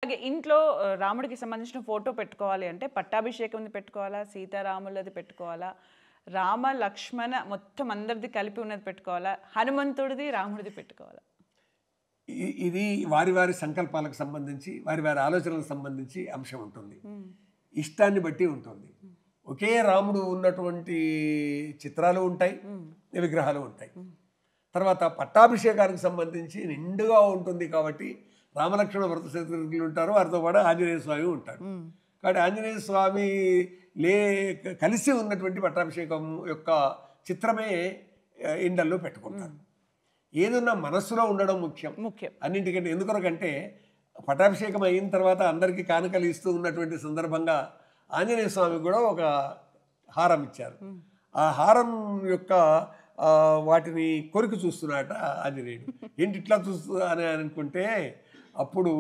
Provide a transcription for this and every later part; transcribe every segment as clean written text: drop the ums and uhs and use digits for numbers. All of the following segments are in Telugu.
అలాగే ఇంట్లో రాముడికి సంబంధించిన ఫోటో పెట్టుకోవాలి అంటే పట్టాభిషేకంది పెట్టుకోవాలా? సీతారాములది పెట్టుకోవాలా? రామ, లక్ష్మణ మొత్తం అందరిది కలిపి ఉన్నది పెట్టుకోవాలా? హనుమంతుడిది, రాముడిది పెట్టుకోవాలా? ఇది వారి వారి సంకల్పాలకు సంబంధించి వారి వారి ఆలోచనలకు సంబంధించి అంశం ఉంటుంది. ఇష్టాన్ని బట్టి ఉంటుంది. ఒకే రాముడు ఉన్నటువంటి చిత్రాలు ఉంటాయి, విగ్రహాలు ఉంటాయి. తర్వాత పట్టాభిషేకానికి సంబంధించి నిండుగా ఉంటుంది కాబట్టి రామలక్ష్మణ భరత శత్రుఘ్నులు ఉంటారు, వారితో పాటు ఆంజనేయ స్వామి ఉంటాడు. కాబట్టి ఆంజనేయ స్వామి కలిసి ఉన్నటువంటి పట్టాభిషేకం యొక్క చిత్రమే ఇండల్లో పెట్టుకుంటారు. ఏదన్నా మనస్సులో ఉండడం ముఖ్యం అన్నింటికంటే. ఎందుకొరకంటే పట్టాభిషేకం అయిన తర్వాత అందరికీ కానుకలు ఇస్తూ ఉన్నటువంటి సందర్భంగా ఆంజనేయ స్వామి కూడా ఒక హారం ఇచ్చారు. ఆ హారం యొక్క వాటిని కొరికి చూస్తున్నాట ఆంజనేయుడు. ఏంటి ఇట్లా చూస్తూ అని అనుకుంటే అప్పుడు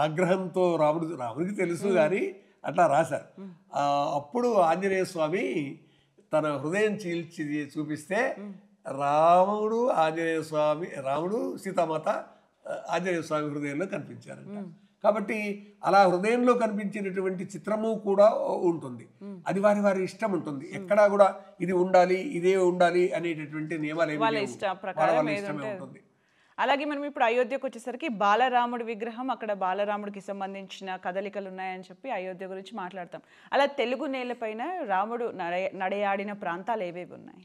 ఆగ్రహంతో రాముడికి తెలుసు కానీ అట్లా రాశారు. అప్పుడు ఆంజనేయ స్వామి తన హృదయం చీల్చి చూపిస్తే రాముడు సీతామాత ఆంజనేయ స్వామి హృదయంలో కనిపించారంట. కాబట్టి అలా హృదయంలో కనిపించినటువంటి చిత్రము కూడా ఉంటుంది. అది వారి వారి ఇష్టం ఉంటుంది. ఎక్కడా కూడా ఇది ఉండాలి, ఇదే ఉండాలి అనేటటువంటి నియమాలు ఏమి ఇష్టమే ఉంటుంది. అలాగే మనం ఇప్పుడు అయోధ్యకు వచ్చేసరికి బాలరాముడి విగ్రహం, అక్కడ బాలరాముడికి సంబంధించిన కదలికలు ఉన్నాయని చెప్పి అయోధ్య గురించి మాట్లాడతాం. అలా తెలుగు నేలపైన రాముడు నడయాడిన ప్రాంతాలు ఏవేవి ఉన్నాయి?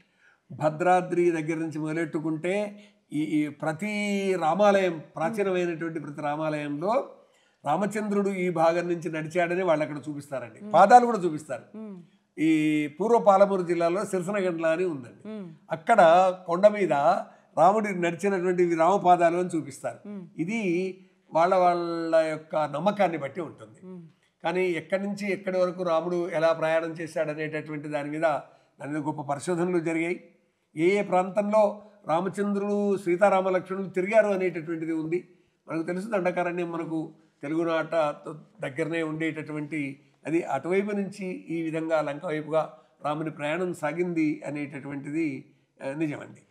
భద్రాద్రి దగ్గర నుంచి మొదలెట్టుకుంటే ఈ ప్రతి రామాలయం, ప్రాచీనమైనటువంటి ప్రతి రామాలయంలో రామచంద్రుడు ఈ భాగం నుంచి నడిచాడని వాళ్ళు అక్కడ చూపిస్తారండి. పాదాలు కూడా చూపిస్తారు. ఈ పూర్వ పాలమూరు జిల్లాలో సిరసనగండ్ల అని ఉందండి. అక్కడ కొండ మీద రాముడి నడిచినటువంటి రామపాదాలు అని చూపిస్తారు. ఇది వాళ్ళ యొక్క నమ్మకాన్ని బట్టి ఉంటుంది. కానీ ఎక్కడి నుంచి ఎక్కడి వరకు రాముడు ఎలా ప్రయాణం చేశాడనేటటువంటి దాని మీద గొప్ప పరిశోధనలు జరిగాయి. ఏ ప్రాంతంలో రామచంద్రుడు సీతారామ లక్ష్మణులు తిరిగారు అనేటటువంటిది ఉంది. మనకు తెలుసు దండకారణ్యం మనకు తెలుగునాట దగ్గరనే ఉండేటటువంటి అది. అటువైపు నుంచి ఈ విధంగా లంక వైపుగా రాముని ప్రయాణం సాగింది అనేటటువంటిది నిజమండి.